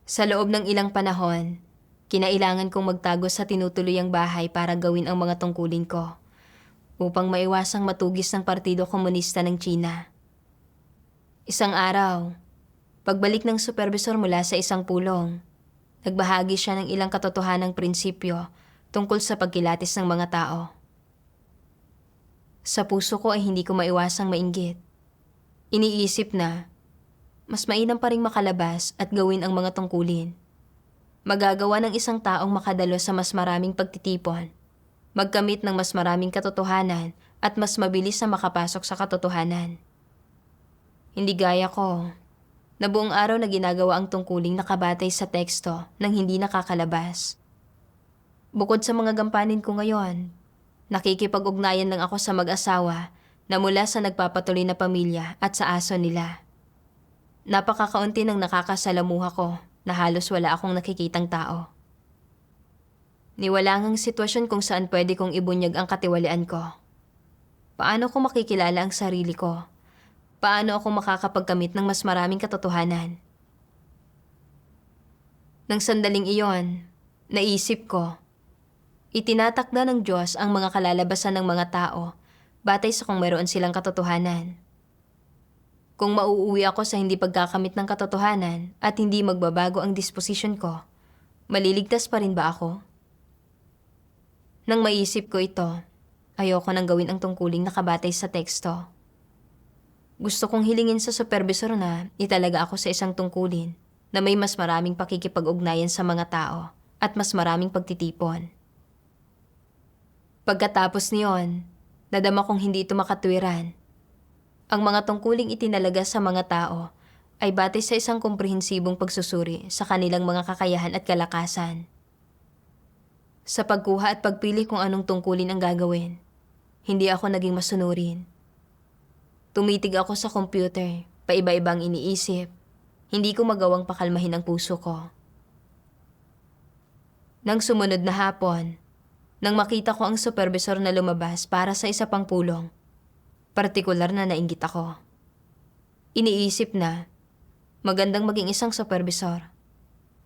Sa loob ng ilang panahon, kinailangan kong magtago sa tinutuluyang bahay para gawin ang mga tungkulin ko upang maiwasang matugis ng Partido Komunista ng China. Isang araw, pagbalik ng supervisor mula sa isang pulong, nagbahagi siya ng ilang katotohanang prinsipyo tungkol sa pagkilatis ng mga tao. Sa puso ko ay hindi ko maiwasang mainggit. Iniisip na, mas mainam pa ring makalabas at gawin ang mga tungkulin. Magagawa ng isang taong makadalo sa mas maraming pagtitipon, magkamit ng mas maraming katotohanan at mas mabilis na makapasok sa katotohanan. Hindi gaya ko, na buong araw na ginagawa ang tungkuling nakabatay sa teksto nang hindi nakakalabas. Bukod sa mga gampanin ko ngayon, nakikipag-ugnayan lang ako sa mag-asawa na mula sa nagpapatuloy na pamilya at sa aso nila. Napakakaunti ng nakakasalamuha ko na halos wala akong nakikitang tao. Niwala ngang sitwasyon kung saan pwede kong ibunyag ang katiwalian ko. Paano ko makikilala ang sarili ko? Paano ako makakapagkamit ng mas maraming katotohanan? Nang sandaling iyon, naisip ko, itinatakda ng Diyos ang mga kalalabasan ng mga tao batay sa kung meron silang katotohanan. Kung mauuwi ako sa hindi pagkakamit ng katotohanan at hindi magbabago ang disposisyon ko, maliligtas pa rin ba ako? Nang maisip ko ito, ayoko nang gawin ang tungkuling nakabatay sa teksto. Gusto kong hilingin sa supervisor na italaga ako sa isang tungkulin na may mas maraming pakikipag-ugnayan sa mga tao at mas maraming pagtitipon. Pagkatapos niyon, nadama kong hindi ito makatwiran. Ang mga tungkuling itinalaga sa mga tao ay batay sa isang komprehensibong pagsusuri sa kanilang mga kakayahan at kalakasan. Sa pagkuha at pagpili kung anong tungkulin ang gagawin, hindi ako naging masunurin. Tumitig ako sa computer, paiba-ibang iniisip. Hindi ko magawang pakalmahin ang puso ko. Nang sumunod na hapon, nang makita ko ang supervisor na lumabas para sa isa pang pulong, partikular na nainggit ako. Iniisip na, magandang maging isang supervisor.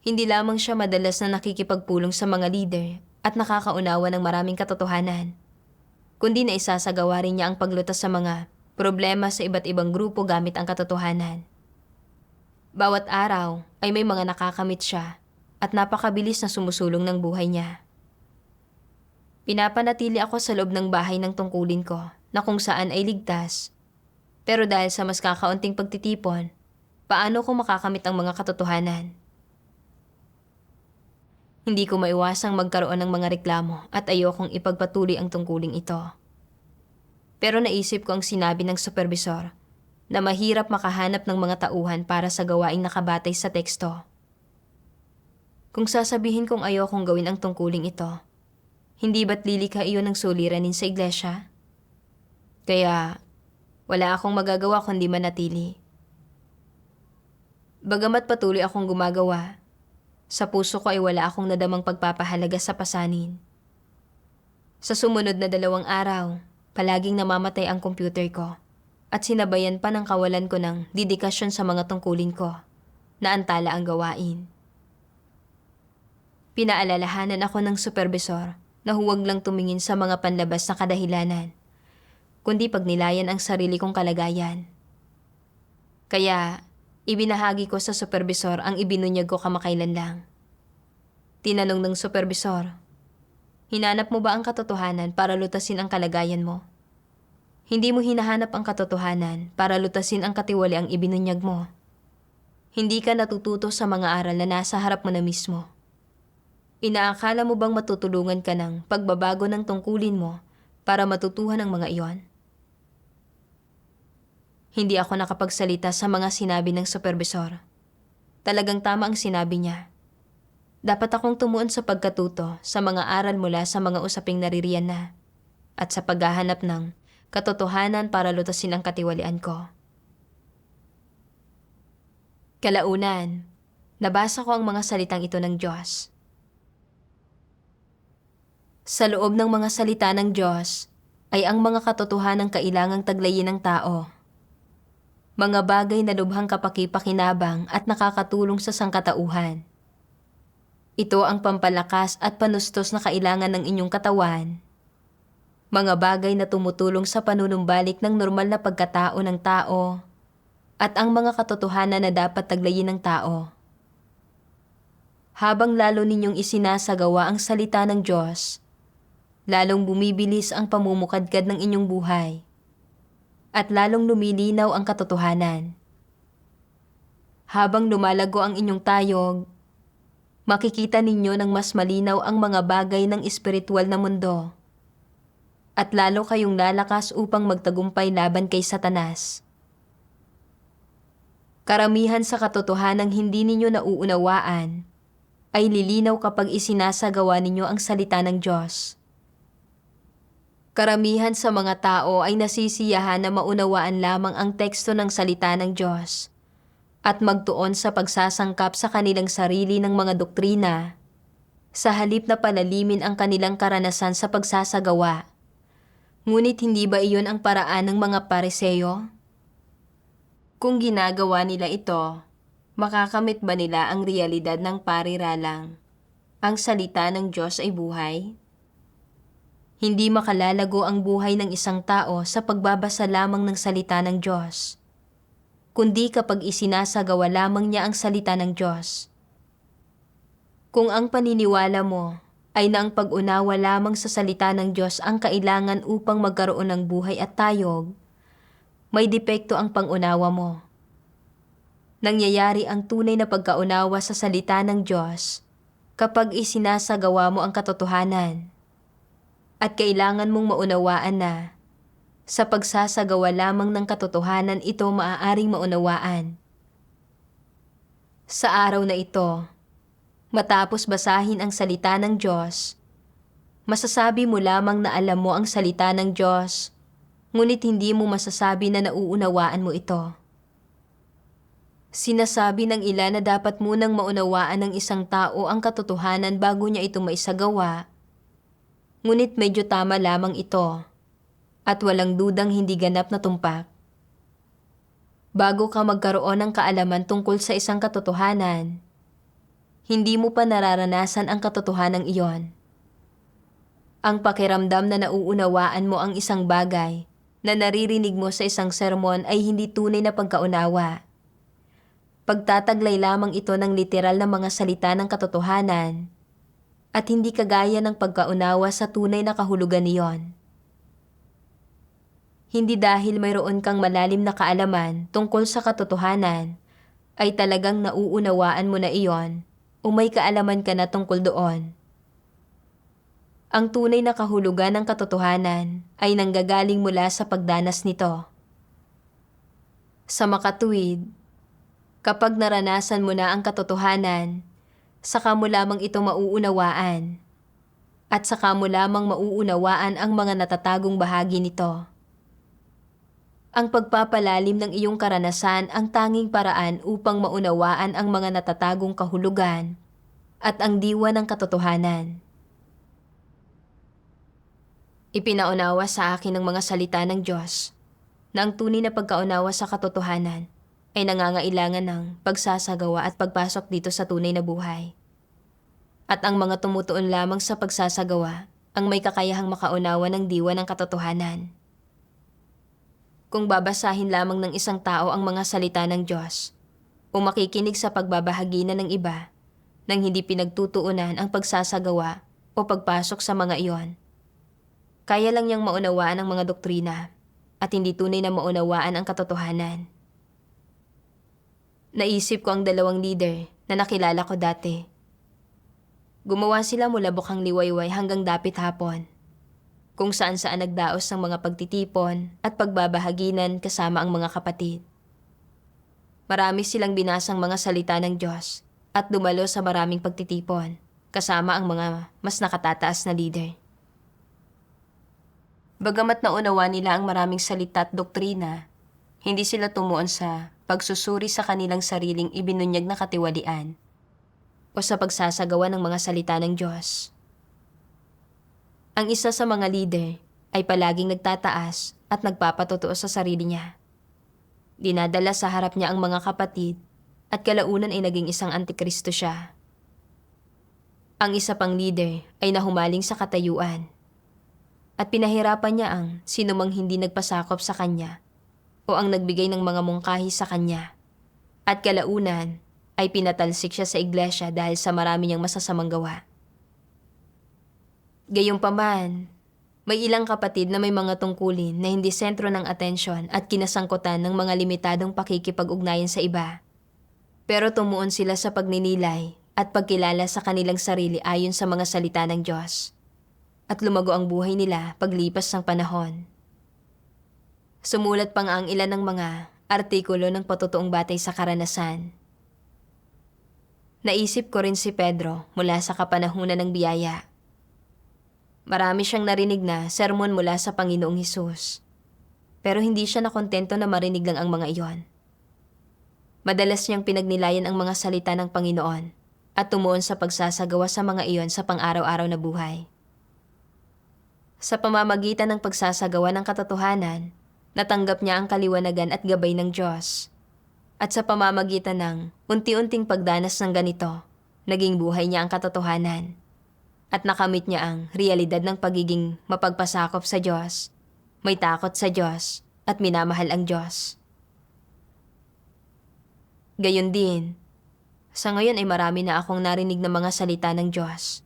Hindi lamang siya madalas na nakikipagpulong sa mga leader at nakakaunawa ng maraming katotohanan, kundi na isasagawa rin niya ang paglutas sa mga problema sa iba't ibang grupo gamit ang katotohanan. Bawat araw ay may mga nakakamit siya at napakabilis na sumusulong ng buhay niya. Pinapanatili ako sa loob ng bahay ng tungkulin ko na kung saan ay ligtas. Pero dahil sa mas kakaunting pagtitipon, paano ko makakamit ang mga katotohanan? Hindi ko maiwasang magkaroon ng mga reklamo at ayokong ipagpatuloy ang tungkuling ito. Pero naisip ko ang sinabi ng supervisor na mahirap makahanap ng mga tauhan para sa gawaing nakabatay sa teksto. Kung sasabihin kong ayokong gawin ang tungkuling ito, hindi ba't lilikha iyon ng suliranin sa iglesia? Kaya, wala akong magagawa kundi manatili. Bagamat patuloy akong gumagawa, sa puso ko ay wala akong nadamang pagpapahalaga sa pasanin. Sa sumunod na 2 araw, palaging namamatay ang computer ko at sinabayan pa ng kawalan ko ng dedikasyon sa mga tungkulin ko na antala ang gawain. Pinaalalahanan ako ng supervisor na huwag lang tumingin sa mga panlabas na kadahilanan, kundi pagnilayan ang sarili kong kalagayan. Kaya, ibinahagi ko sa supervisor ang ibinunyag ko kamakailan lang. Tinanong ng supervisor, hinanap mo ba ang katotohanan para lutasin ang kalagayan mo? Hindi mo hinahanap ang katotohanan para lutasin ang katiwaliang ibinunyag mo. Hindi ka natututo sa mga aral na nasa harap mo na mismo. Inaakala mo bang matutulungan ka ng pagbabago ng tungkulin mo para matutuhan ang mga iyon? Hindi ako nakapagsalita sa mga sinabi ng supervisor. Talagang tama ang sinabi niya. Dapat akong tumuon sa pagkatuto sa mga aral mula sa mga usaping naririyan na at sa paghahanap ng katotohanan para lutasin ang katiwalian ko. Kalaunan, nabasa ko ang mga salitang ito ng Diyos. Sa loob ng mga salita ng Diyos ay ang mga katotohanang kailangang taglayin ng tao. Mga bagay na lubhang kapaki-pakinabang at nakakatulong sa sangkatauhan. Ito ang pampalakas at panustos na kailangan ng inyong katawan. Mga bagay na tumutulong sa panunumbalik ng normal na pagkatao ng tao at ang mga katotohanan na dapat taglayin ng tao. Habang lalo ninyong isinasagawa ang salita ng Diyos, lalong bumibilis ang pamumukadkad ng inyong buhay at lalong lumilinaw ang katotohanan. Habang lumalago ang inyong tayog, makikita ninyo ng mas malinaw ang mga bagay ng espiritual na mundo at lalo kayong lalakas upang magtagumpay laban kay Satanas. Karamihan sa katotohanang hindi ninyo nauunawaan ay lilinaw kapag isinasagawa ninyo ang salita ng Diyos. Karamihan sa mga tao ay nasisiyahan na maunawaan lamang ang teksto ng salita ng Diyos at magtuon sa pagsasangkap sa kanilang sarili ng mga doktrina sa halip na palalimin ang kanilang karanasan sa pagsasagawa. Ngunit hindi ba iyon ang paraan ng mga Pariseo? Kung ginagawa nila ito, makakamit ba nila ang realidad ng pariralang? Ang salita ng Diyos ay buhay? Hindi makalalago ang buhay ng isang tao sa pagbabasa lamang ng salita ng Diyos, kundi kapag isinasagawa lamang niya ang salita ng Diyos. Kung ang paniniwala mo ay na ang pag-unawa lamang sa salita ng Diyos ang kailangan upang magkaroon ng buhay at tayog, may depekto ang pang-unawa mo. Nangyayari ang tunay na pagkaunawa sa salita ng Diyos kapag isinasagawa mo ang katotohanan. At kailangan mong maunawaan na sa pagsasagawa lamang ng katotohanan ito maaaring maunawaan. Sa araw na ito, matapos basahin ang salita ng Diyos, masasabi mo lamang na alam mo ang salita ng Diyos, ngunit hindi mo masasabi na nauunawaan mo ito. Sinasabi ng ilan na dapat munang maunawaan ng isang tao ang katotohanan bago niya ito maisagawa, ngunit medyo tama lamang ito at walang dudang hindi ganap na tumpak. Bago ka magkaroon ng kaalaman tungkol sa isang katotohanan, hindi mo pa nararanasan ang katotohanan iyon. Ang pakiramdam na nauunawaan mo ang isang bagay na naririnig mo sa isang sermon ay hindi tunay na pagkaunawa. Pagtataglay lamang ito ng literal na mga salita ng katotohanan at hindi kagaya ng pagkaunawa sa tunay na kahulugan niyon. Hindi dahil mayroon kang malalim na kaalaman tungkol sa katotohanan ay talagang nauunawaan mo na iyon o may kaalaman ka na tungkol doon. Ang tunay na kahulugan ng katotohanan ay nanggagaling mula sa pagdanas nito. Sa makatuwid, kapag naranasan mo na ang katotohanan, saka mo lamang ito mauunawaan at saka mo lamang mauunawaan ang mga natatagong bahagi nito. Ang pagpapalalim ng iyong karanasan ang tanging paraan upang maunawaan ang mga natatagong kahulugan at ang diwa ng katotohanan. Ipinaunawa sa akin ng mga salita ng Diyos na ang tunay na pagkaunawa sa katotohanan ay nangangailangan ng pagsasagawa at pagpasok dito sa tunay na buhay. At ang mga tumutuon lamang sa pagsasagawa ang may kakayahang makaunawa ng diwa ng katotohanan. Kung babasahin lamang ng isang tao ang mga salita ng Diyos o makikinig sa pagbabahagi na ng iba nang hindi pinagtutuunan ang pagsasagawa o pagpasok sa mga iyon, kaya lang niyang maunawaan ang mga doktrina at hindi tunay na maunawaan ang katotohanan. Naisip ko ang dalawang leader na nakilala ko dati. Gumawa sila mula Bukang Liwayway hanggang Dapit Hapon, kung saan-saan nagdaos ng mga pagtitipon at pagbabahaginan kasama ang mga kapatid. Marami silang binasang mga salita ng Diyos at dumalo sa maraming pagtitipon kasama ang mga mas nakatataas na leader. Bagamat naunawa nila ang maraming salita at doktrina, hindi sila tumuon sa pagsusuri sa kanilang sariling ibinunyag na katiwalian o sa pagsasagawa ng mga salita ng Diyos. Ang isa sa mga leader ay palaging nagtataas at nagpapatotoo sa sarili niya. Dinadala sa harap niya ang mga kapatid at kalaunan ay naging isang antikristo siya. Ang isa pang leader ay nahumaling sa katayuan at pinahirapan niya ang sinumang hindi nagpasakop sa kanya o ang nagbigay ng mga mungkahi sa kanya. At kalaunan ay pinatalsik siya sa iglesia dahil sa marami niyang masasamang gawa. Gayunpaman, may ilang kapatid na may mga tungkulin na hindi sentro ng atensyon at kinasangkutan ng mga limitadong pakikipag-ugnayan sa iba. Pero tumuon sila sa pagninilay at pagkilala sa kanilang sarili ayon sa mga salita ng Diyos. At lumago ang buhay nila paglipas ng panahon. Sumulat pa nga ang ilan ng mga artikulo ng patutuong batay sa karanasan. Naisip ko rin si Pedro mula sa kapanahunan ng biyaya. Marami siyang narinig na sermon mula sa Panginoong Hesus. Pero hindi siya nakontento na marinig lang ang mga iyon. Madalas niyang pinagnilayan ang mga salita ng Panginoon at tumuon sa pagsasagawa sa mga iyon sa pang-araw-araw na buhay. Sa pamamagitan ng pagsasagawa ng katotohanan, natanggap niya ang kaliwanagan at gabay ng Diyos. At sa pamamagitan ng unti-unting pagdanas ng ganito, naging buhay niya ang katotohanan. At nakamit niya ang realidad ng pagiging mapagpasakop sa Diyos, may takot sa Diyos, at minamahal ang Diyos. Gayon din, sa ngayon ay marami na akong narinig na mga salita ng Diyos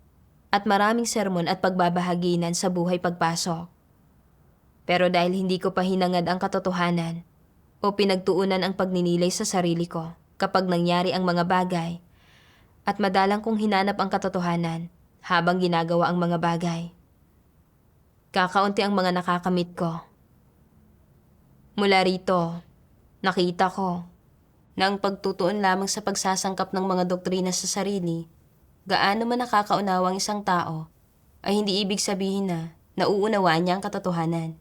at maraming sermon at pagbabahaginan sa buhay pagpasok. Pero dahil hindi ko pa hinangad ang katotohanan o pinagtuunan ang pagninilay sa sarili ko kapag nangyari ang mga bagay at madalang kong hinanap ang katotohanan habang ginagawa ang mga bagay. Kakaunti ang mga nakakamit ko. Mula rito, nakita ko na ang pagtutuon lamang sa pagsasangkap ng mga doktrina sa sarili, gaano man nakakaunawa ang isang tao, ay hindi ibig sabihin na nauunawaan niya ang katotohanan.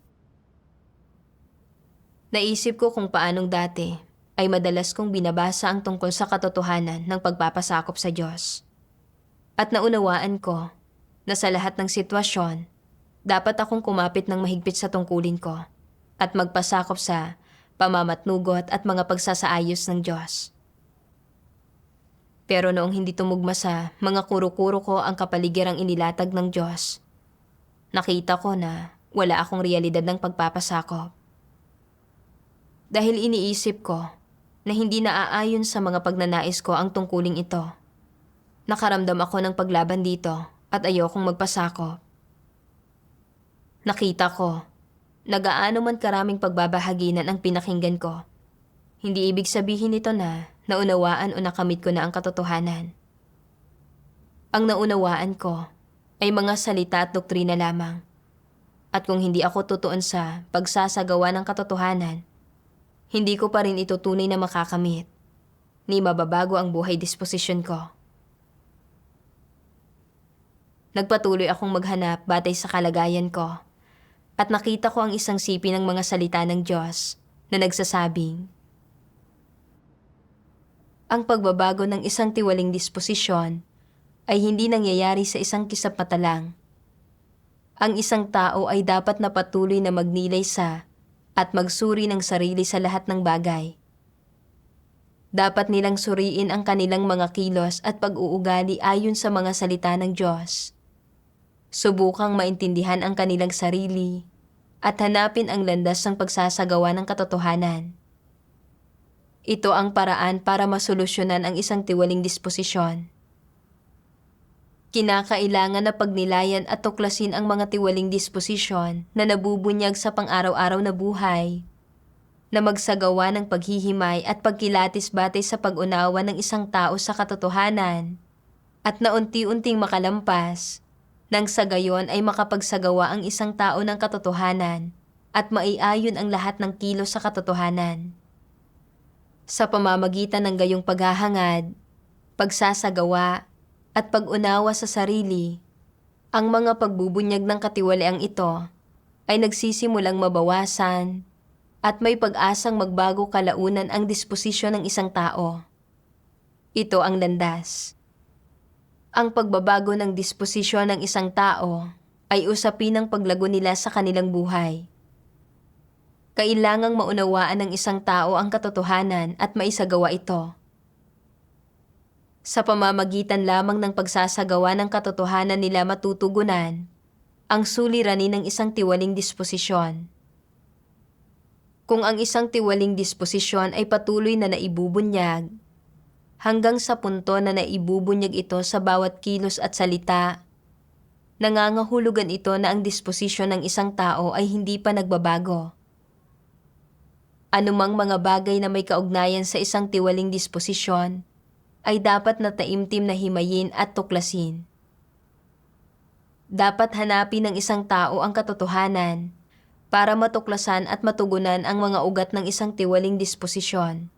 Naisip ko kung paanong dati ay madalas kong binabasa ang tungkol sa katotohanan ng pagpapasakop sa Diyos. At naunawaan ko na sa lahat ng sitwasyon, dapat akong kumapit ng mahigpit sa tungkulin ko at magpasakop sa pamamatnugot at mga pagsasaayos ng Diyos. Pero noong hindi tumugma sa mga kuro-kuro ko ang kapaligirang inilatag ng Diyos, nakita ko na wala akong realidad ng pagpapasakop. Dahil iniisip ko na hindi naaayon sa mga pagnanais ko ang tungkuling ito, nakaramdam ako ng paglaban dito at ayokong magpasakop. Nakita ko na gaano man karaming pagbabahaginan ang pinakinggan ko, hindi ibig sabihin nito na naunawaan o nakamit ko na ang katotohanan. Ang naunawaan ko ay mga salita at doktrina lamang. At kung hindi ako tutuon sa pagsasagawa ng katotohanan, hindi ko pa rin ito tunay na makakamit, ni mababago ang buhay disposisyon ko. Nagpatuloy akong maghanap batay sa kalagayan ko, at nakita ko ang isang sipi ng mga salita ng Diyos na nagsasabing, ang pagbabago ng isang tiwaling disposisyon ay hindi nangyayari sa isang kisap mata lang. Ang isang tao ay dapat na patuloy na magnilay sa at magsuri ng sarili sa lahat ng bagay. Dapat nilang suriin ang kanilang mga kilos at pag-uugali ayon sa mga salita ng Diyos. Subukang maintindihan ang kanilang sarili at hanapin ang landas ng pagsasagawa ng katotohanan. Ito ang paraan para masolusyonan ang isang tiwaling disposisyon. Kinakailangan na pagnilayan at tuklasin ang mga tiwaling disposisyon na nabubunyag sa pang-araw-araw na buhay, na magsagawa ng paghihimay at pagkilatis batay sa pag-unawa ng isang tao sa katotohanan, at na unti-unting makalampas, nang sa gayon ay makapagsagawa ang isang tao ng katotohanan at maiayon ang lahat ng kilos sa katotohanan. Sa pamamagitan ng gayong paghahangad, pagsasagawa, at pag-unawa sa sarili, ang mga pagbubunyag ng katiwaliang ito ay nagsisimulang mabawasan at may pag-asang magbago kalaunan ang disposisyon ng isang tao. Ito ang landas. Ang pagbabago ng disposisyon ng isang tao ay usapin ng paglago nila sa kanilang buhay. Kailangang maunawaan ng isang tao ang katotohanan at maisagawa ito. Sa pamamagitan lamang ng pagsasagawa ng katotohanan nila matutugunan ang suliranin ng isang tiwaling disposisyon. Kung ang isang tiwaling disposisyon ay patuloy na naibubunyag, hanggang sa punto na naibubunyag ito sa bawat kilos at salita, nangangahulugan ito na ang disposisyon ng isang tao ay hindi pa nagbabago. Anumang mga bagay na may kaugnayan sa isang tiwaling disposisyon ay dapat na taimtim na himayin at tuklasin. Dapat hanapin ng isang tao ang katotohanan para matuklasan at matugunan ang mga ugat ng isang tiwaling disposisyon.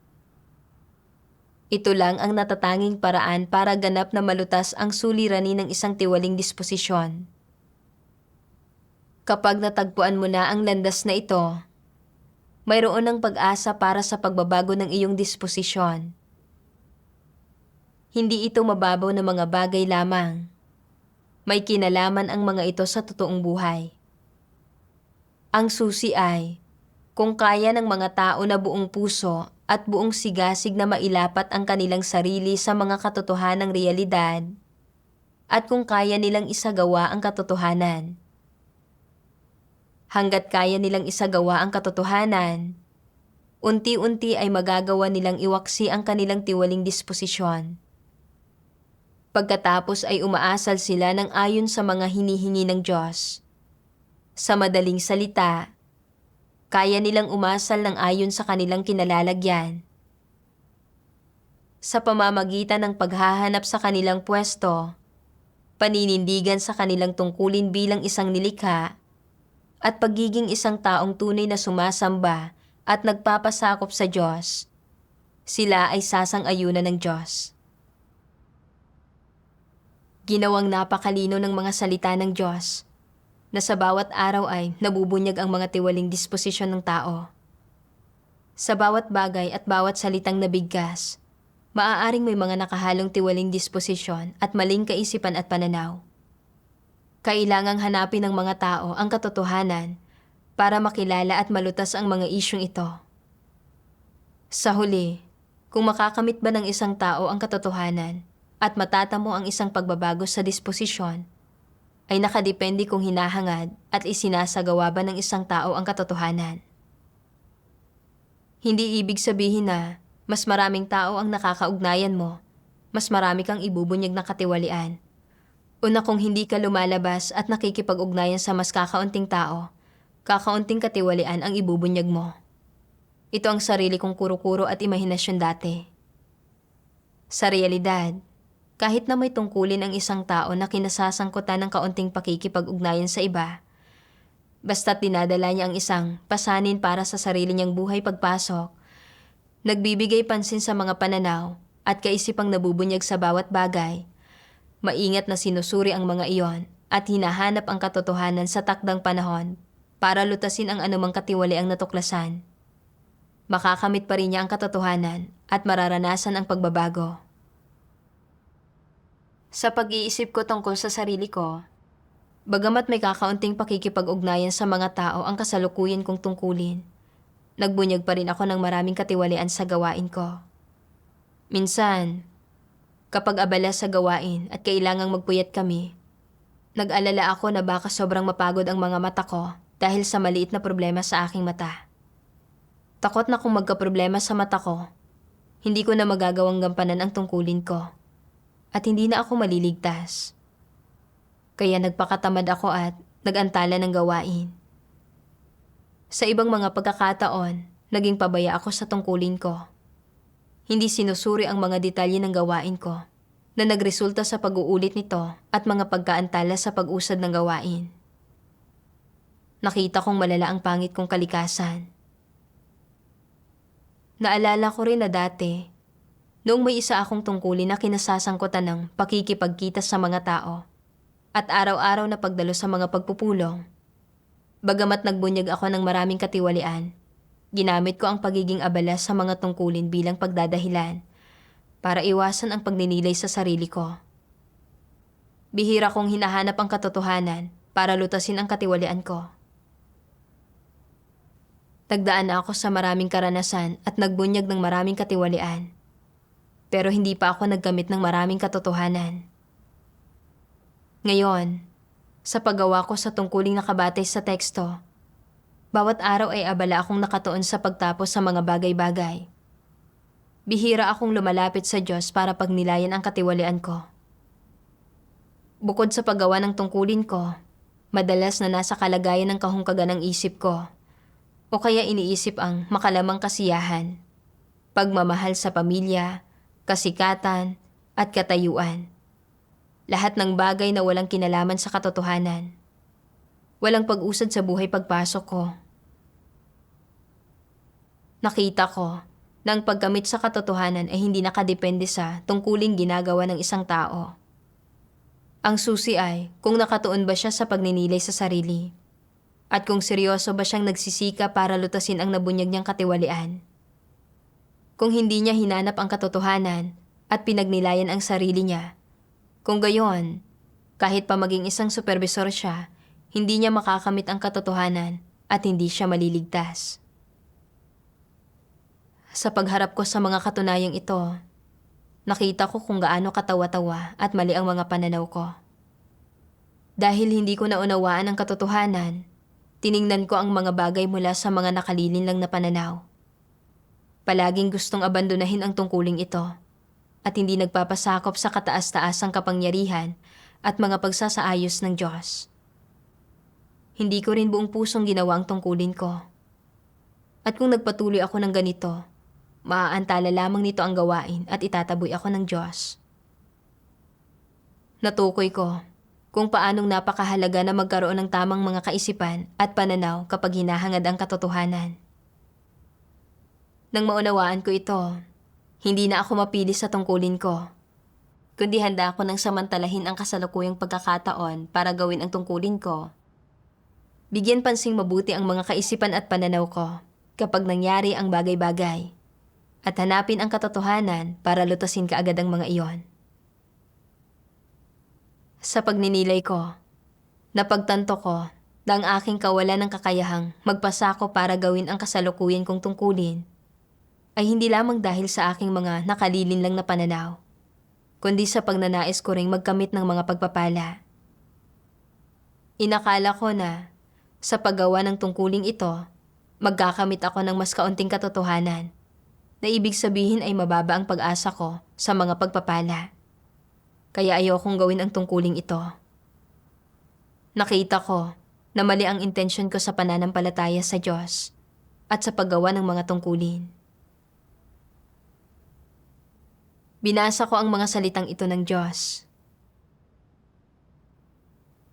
Ito lang ang natatanging paraan para ganap na malutas ang suliranin ng isang tiwaling disposisyon. Kapag natagpuan mo na ang landas na ito, mayroon ng pag-asa para sa pagbabago ng iyong disposisyon. Hindi ito mababaw na mga bagay lamang. May kinalaman ang mga ito sa totoong buhay. Ang susi ay, kung kaya ng mga tao na buong puso at buong sigasig na mailapat ang kanilang sarili sa mga katotohanang realidad, at kung kaya nilang isagawa ang katotohanan. Hanggat kaya nilang isagawa ang katotohanan, unti-unti ay magagawa nilang iwaksi ang kanilang tiwaling disposisyon. Pagkatapos ay umaasal sila ng ayon sa mga hinihingi ng Diyos. Sa madaling salita, kaya nilang umasal ng ayon sa kanilang kinalalagyan. Sa pamamagitan ng paghahanap sa kanilang pwesto, paninindigan sa kanilang tungkulin bilang isang nilikha, at pagiging isang taong tunay na sumasamba at nagpapasakop sa Diyos, sila ay sasang-ayunan ng Diyos. Ginawang napakalino ng mga salita ng Diyos na sa bawat araw ay nabubunyag ang mga tiwaling disposisyon ng tao. Sa bawat bagay at bawat salitang nabigkas, maaaring may mga nakahalong tiwaling disposisyon at maling kaisipan at pananaw. Kailangang hanapin ng mga tao ang katotohanan para makilala at malutas ang mga isyung ito. Sa huli, kung makakamit ba ng isang tao ang katotohanan at matatamo ang isang pagbabago sa disposisyon, ay nakadepende kung hinahangad at isinasagawa ba ng isang tao ang katotohanan. Hindi ibig sabihin na mas maraming tao ang nakakaugnayan mo, mas marami kang ibubunyag na katiwalian. Una, kung hindi ka lumalabas at nakikipag-ugnayan sa mas kakaunting tao, kakaunting katiwalian ang ibubunyag mo. Ito ang sarili kong kuro-kuro at imahinasyon dati. Sa realidad, kahit na may tungkulin ang isang tao na kinasasangkutan ng kaunting pakikipag-ugnayan sa iba, basta't dinadala niya ang isang pasanin para sa sarili niyang buhay pagpasok, nagbibigay pansin sa mga pananaw at kaisipang nabubunyag sa bawat bagay, maingat na sinusuri ang mga iyon at hinahanap ang katotohanan sa takdang panahon para lutasin ang anumang katiwaliang natuklasan. Makakamit pa rin niya ang katotohanan at mararanasan ang pagbabago. Sa pag-iisip ko tungkol sa sarili ko, bagamat may kakaunting pakikipag-ugnayan sa mga tao ang kasalukuyan kong tungkulin, nagbunyag pa rin ako ng maraming katiwalian sa gawain ko. Minsan, kapag abala sa gawain at kailangang magpuyat kami, nag-alala ako na baka sobrang mapagod ang mga mata ko dahil sa maliit na problema sa aking mata. Takot na kung magka-problema sa mata ko, hindi ko na magagawang gampanan ang tungkulin ko. At hindi na ako maliligtas. Kaya nagpakatamad ako at nag-antala ng gawain. Sa ibang mga pagkakataon, naging pabaya ako sa tungkulin ko. Hindi sinusuri ang mga detalye ng gawain ko na nagresulta sa pag-uulit nito at mga pagkaantala sa pag-usad ng gawain. Nakita kong malala ang pangit kong kalikasan. Naalala ko rin na dati, noong may isa akong tungkulin na kinasasangkutan ng pakikipagkita sa mga tao at araw-araw na pagdalo sa mga pagpupulong, bagamat nagbunyag ako ng maraming katiwalian, ginamit ko ang pagiging abala sa mga tungkulin bilang pagdadahilan para iwasan ang pagninilay sa sarili ko. Bihira kong hinahanap ang katotohanan para lutasin ang katiwalian ko. Nagdaan na ako sa maraming karanasan at nagbunyag ng maraming katiwalian. Pero hindi pa ako naggamit ng maraming katotohanan. Ngayon, sa paggawa ko sa tungkuling nakabatay sa teksto, bawat araw ay abala akong nakatuon sa pagtapos sa mga bagay-bagay. Bihira akong lumalapit sa Diyos para pagnilayan ang katiwalian ko. Bukod sa paggawa ng tungkulin ko, madalas na nasa kalagayan ng kahungkagan ng isip ko, o kaya iniisip ang makalamang kasiyahan, pagmamahal sa pamilya, kasikatan, at katayuan. Lahat ng bagay na walang kinalaman sa katotohanan. Walang pag-usad sa buhay pagpasok ko. Nakita ko na ang pagkamit sa katotohanan ay hindi nakadepende sa tungkuling ginagawa ng isang tao. Ang susi ay kung nakatuon ba siya sa pagninilay sa sarili at kung seryoso ba siyang nagsisika para lutasin ang nabunyag niyang katiwalian. Kung hindi niya hinanap ang katotohanan at pinagnilayan ang sarili niya, kung gayon, kahit pa maging isang supervisor siya, hindi niya makakamit ang katotohanan at hindi siya maliligtas. Sa pagharap ko sa mga katunayang ito, nakita ko kung gaano katawa-tawa at mali ang mga pananaw ko. Dahil hindi ko naunawaan ang katotohanan, tiningnan ko ang mga bagay mula sa mga nakalilin lang na pananaw. Palaging gustong abandonahin ang tungkuling ito at hindi nagpapasakop sa kataas-taasang kapangyarihan at mga pagsasaayos ng Diyos. Hindi ko rin buong pusong ginawa ang tungkulin ko. At kung nagpatuloy ako ng ganito, maaantala lamang nito ang gawain at itataboy ako ng Diyos. Natukoy ko kung paanong napakahalaga na magkaroon ng tamang mga kaisipan at pananaw kapag hinahangad ang katotohanan. Nang maunawaan ko ito, hindi na ako mapili sa tungkulin ko, kundi handa ako nang samantalahin ang kasalukuyang pagkakataon para gawin ang tungkulin ko. Bigyan pansing mabuti ang mga kaisipan at pananaw ko kapag nangyari ang bagay-bagay at hanapin ang katotohanan para lutasin kaagad ang mga iyon. Sa pagninilay ko, napagtanto ko na ang aking kawalan ng kakayahang magpasako para gawin ang kasalukuyan kong tungkulin ay hindi lamang dahil sa aking mga nakalilin lang na pananaw, kundi sa pagnanais ko ring magkamit ng mga pagpapala. Inakala ko na sa paggawa ng tungkuling ito, magkakamit ako ng mas kaunting katotohanan na ibig sabihin ay mababa ang pag-asa ko sa mga pagpapala. Kaya ayokong gawin ang tungkuling ito. Nakita ko na mali ang intensyon ko sa pananampalataya sa Diyos at sa paggawa ng mga tungkulin. Binasa ko ang mga salitang ito ng Diyos.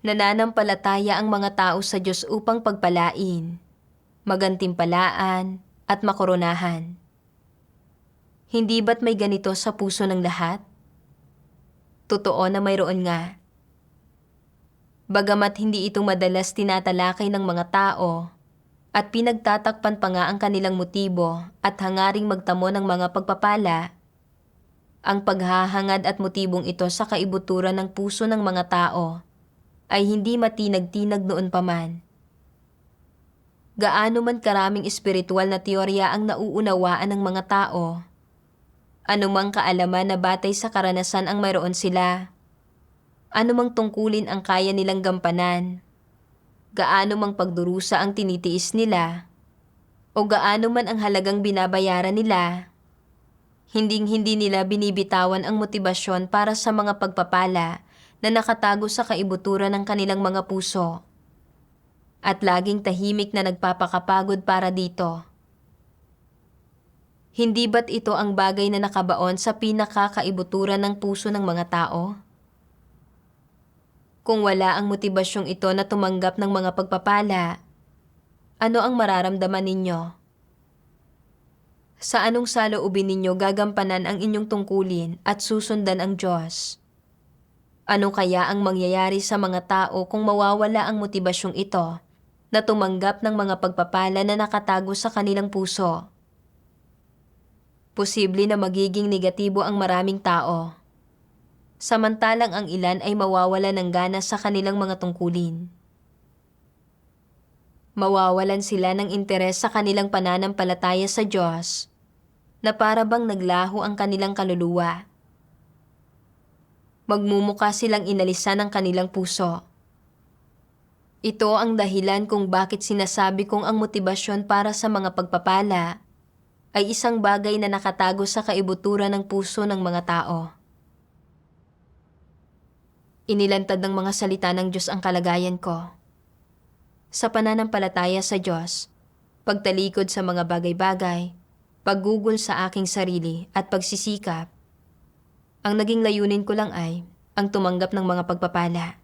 Nananampalataya ang mga tao sa Diyos upang pagpalain, magantimpalaan at makoronahan. Hindi ba't may ganito sa puso ng lahat? Totoo na mayroon nga. Bagamat hindi ito madalas tinatalakay ng mga tao at pinagtatakpan pa nga ang kanilang motibo at hangaring magtamo ng mga pagpapala, ang paghahangad at motibong ito sa kaibuturan ng puso ng mga tao ay hindi matinag-tinag noon pa man. Gaano man karaming espiritual na teorya ang nauunawaan ng mga tao, anumang kaalaman na batay sa karanasan ang mayroon sila, anumang tungkulin ang kaya nilang gampanan, gaano mang pagdurusa ang tinitiis nila, o gaano man ang halagang binabayaran nila, hinding-hindi nila binibitawan ang motibasyon para sa mga pagpapala na nakatago sa kaibuturan ng kanilang mga puso, at laging tahimik na nagpapakapagod para dito. Hindi ba't ito ang bagay na nakabaon sa pinakakaibuturan ng puso ng mga tao? Kung wala ang motibasyong ito na tumanggap ng mga pagpapala, ano ang mararamdaman ninyo? Sa anong saloobin ninyo gagampanan ang inyong tungkulin at susundan ang Diyos? Ano kaya ang mangyayari sa mga tao kung mawawala ang motibasyong ito na tumanggap ng mga pagpapala na nakatago sa kanilang puso? Posible na magiging negatibo ang maraming tao, samantalang ang ilan ay mawawala ng gana sa kanilang mga tungkulin. Mawawalan sila ng interes sa kanilang pananampalataya sa Diyos na para bang naglaho ang kanilang kaluluwa. Magmumukha silang inalisan ng kanilang puso. Ito ang dahilan kung bakit sinasabi kong ang motibasyon para sa mga pagpapala ay isang bagay na nakatago sa kaibuturan ng puso ng mga tao. Inilantad ng mga salita ng Diyos ang kalagayan ko. Sa pananampalataya sa Diyos, pagtalikod sa mga bagay-bagay, paggugol sa aking sarili at pagsisikap, ang naging layunin ko lang ay ang tumanggap ng mga pagpapala.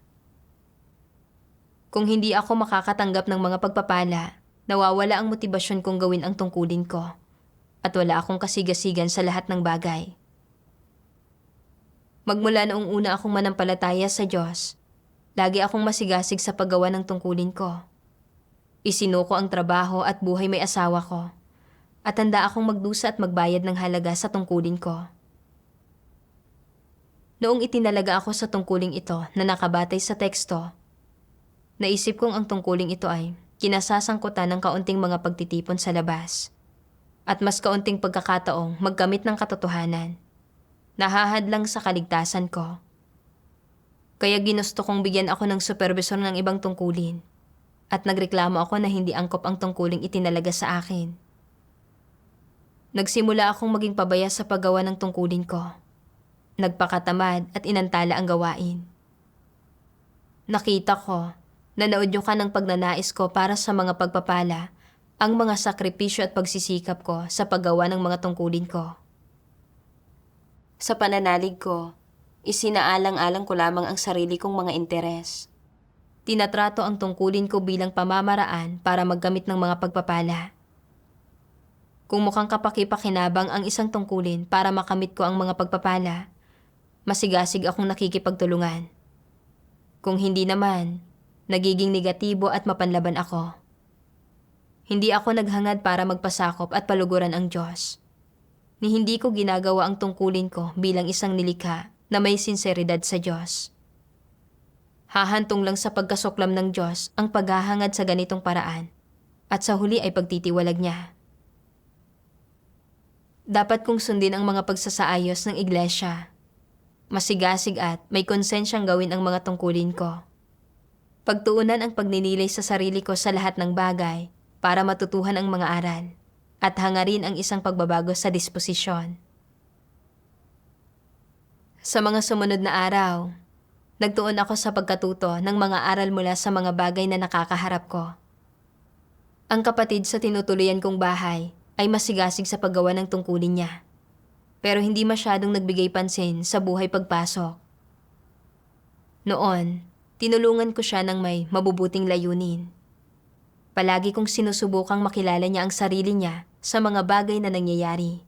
Kung hindi ako makakatanggap ng mga pagpapala, nawawala ang motibasyon kong gawin ang tungkulin ko at wala akong kasigasigan sa lahat ng bagay. Magmula noong una akong manampalataya sa Diyos, lagi akong masigasig sa paggawa ng tungkulin ko. Isinuko ang trabaho at buhay may asawa ko at handa akong magdusa at magbayad ng halaga sa tungkulin ko. Noong itinalaga ako sa tungkuling ito na nakabatay sa teksto, naisip kong ang tungkuling ito ay kinasasangkutan ng kaunting mga pagtitipon sa labas at mas kaunting pagkakataong magkamit ng katotohanan. Nahahadlang sa kaligtasan ko. Kaya ginusto kong bigyan ako ng supervisor ng ibang tungkulin at nagreklamo ako na hindi angkop ang tungkuling itinalaga sa akin. Nagsimula akong maging pabaya sa paggawa ng tungkulin ko. Nagpakatamad at inantala ang gawain. Nakita ko na naudyukan ng pagnanais ko para sa mga pagpapala ang mga sakripisyo at pagsisikap ko sa paggawa ng mga tungkulin ko. Sa pananalig ko, isinaalang-alang ko lamang ang sarili kong mga interes. Tinatrato ang tungkulin ko bilang pamamaraan para maggamit ng mga pagpapala. Kung mukhang kapaki-pakinabang ang isang tungkulin para makamit ko ang mga pagpapala, masigasig akong nakikipagtulungan. Kung hindi naman, nagiging negatibo at mapanlaban ako. Hindi ako naghangad para magpasakop at paluguran ang Diyos. Ni hindi ko ginagawa ang tungkulin ko bilang isang nilikha na may sinseridad sa Diyos. Hahantong lang sa pagkasuklam ng Diyos ang paghahangad sa ganitong paraan at sa huli ay pagtitiwalag niya. Dapat kong sundin ang mga pagsasaayos ng iglesia. Masigasig at may konsensyang gawin ang mga tungkulin ko. Pagtuunan ang pagninilay sa sarili ko sa lahat ng bagay para matutuhan ang mga aral at hangarin ang isang pagbabago sa disposisyon. Sa mga sumunod na araw, nagtuon ako sa pagkatuto ng mga aral mula sa mga bagay na nakakaharap ko. Ang kapatid sa tinutuloyan kong bahay ay masigasig sa paggawa ng tungkulin niya, pero hindi masyadong nagbigay pansin sa buhay pagpasok. Noon, tinulungan ko siya ng may mabubuting layunin. Palagi kong sinusubukang makilala niya ang sarili niya sa mga bagay na nangyayari,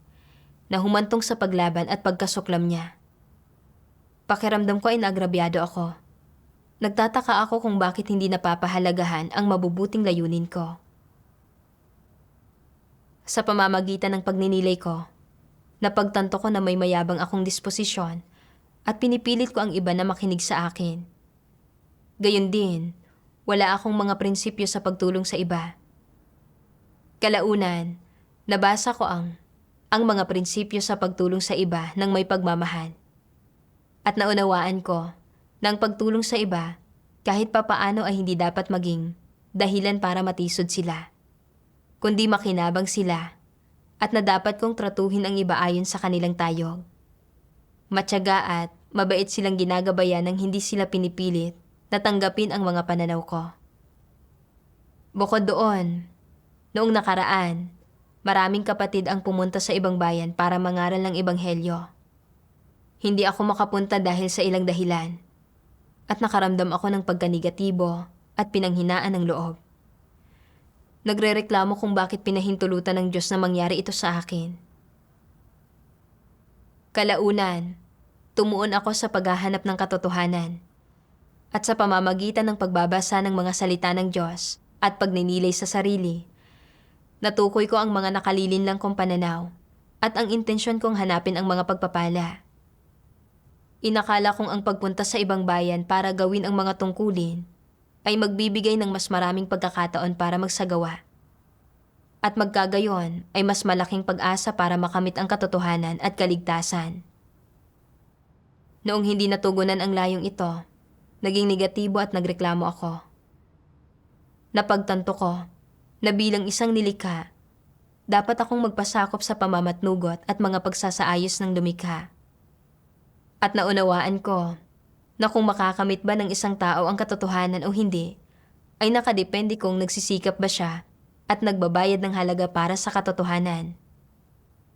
na humantong sa paglaban at pagkasuklam niya. Pakiramdam ko ay naagrabyado ako. Nagtataka ako kung bakit hindi napapahalagahan ang mabubuting layunin ko. Sa pamamagitan ng pagninilay ko, napagtanto ko na may mayabang akong disposisyon at pinipilit ko ang iba na makinig sa akin. Gayon din, wala akong mga prinsipyo sa pagtulong sa iba. Kalaunan, nabasa ko ang mga prinsipyo sa pagtulong sa iba ng may pagmamahal. At naunawaan ko na ang pagtulong sa iba kahit papaano ay hindi dapat maging dahilan para matisod sila, kundi makinabang sila at na dapat kong tratuhin ang iba ayon sa kanilang tayog. Matyaga at mabait silang ginagabayan nang hindi sila pinipilit na tanggapin ang mga pananaw ko. Bukod doon, noong nakaraan, maraming kapatid ang pumunta sa ibang bayan para mangaral ng ebanghelyo. Hindi ako makapunta dahil sa ilang dahilan at nakaramdam ako ng pagkanegatibo at pinanghinaan ng loob. Nagrereklamo kung bakit pinahintulutan ng Diyos na mangyari ito sa akin. Kalaunan, tumuon ako sa paghahanap ng katotohanan at sa pamamagitan ng pagbabasa ng mga salita ng Diyos at pagninilay sa sarili, natukoy ko ang mga nakalilinlang kong pananaw at ang intensyon kong hanapin ang mga pagpapala. Inakala kong ang pagpunta sa ibang bayan para gawin ang mga tungkulin ay magbibigay ng mas maraming pagkakataon para magsagawa. At magkagayon ay mas malaking pag-asa para makamit ang katotohanan at kaligtasan. Noong hindi natugunan ang layong ito, naging negatibo at nagreklamo ako. Napagtanto ko na bilang isang nilikha, dapat akong magpasakop sa pamamatnugot at mga pagsasaayos ng lumikha. At naunawaan ko na kung makakamit ba ng isang tao ang katotohanan o hindi, ay nakadepende kung nagsisikap ba siya at nagbabayad ng halaga para sa katotohanan.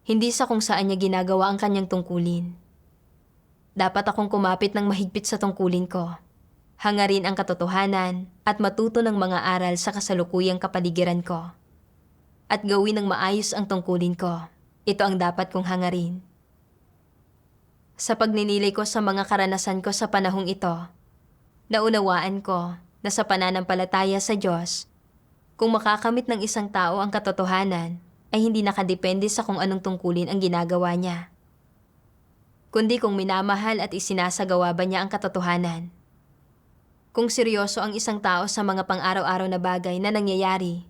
Hindi sa kung saan niya ginagawa ang kanyang tungkulin. Dapat akong kumapit ng mahigpit sa tungkulin ko, hangarin ang katotohanan at matuto ng mga aral sa kasalukuyang kapaligiran ko. At gawin ng maayos ang tungkulin ko. Ito ang dapat kong hangarin. Sa pagninilay ko sa mga karanasan ko sa panahong ito, naunawaan ko na sa pananampalataya sa Diyos, kung makakamit ng isang tao ang katotohanan, ay hindi nakadepende sa kung anong tungkulin ang ginagawa niya, kundi kung minamahal at isinasagawa ba niya ang katotohanan. Kung seryoso ang isang tao sa mga pang-araw-araw na bagay na nangyayari,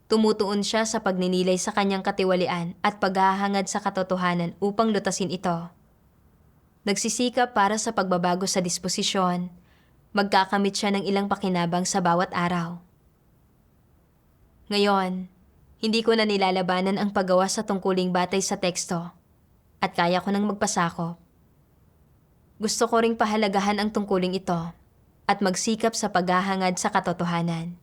tumutuon siya sa pagninilay sa kanyang katiwalian at paghahangad sa katotohanan upang lutasin ito. Nagsisikap para sa pagbabago sa disposisyon, magkakamit siya ng ilang pakinabang sa bawat araw. Ngayon, hindi ko na nilalabanan ang paggawa sa tungkuling batay sa teksto at kaya ko nang magpasakop. Gusto ko ring pahalagahan ang tungkuling ito at magsikap sa paghahangad sa katotohanan.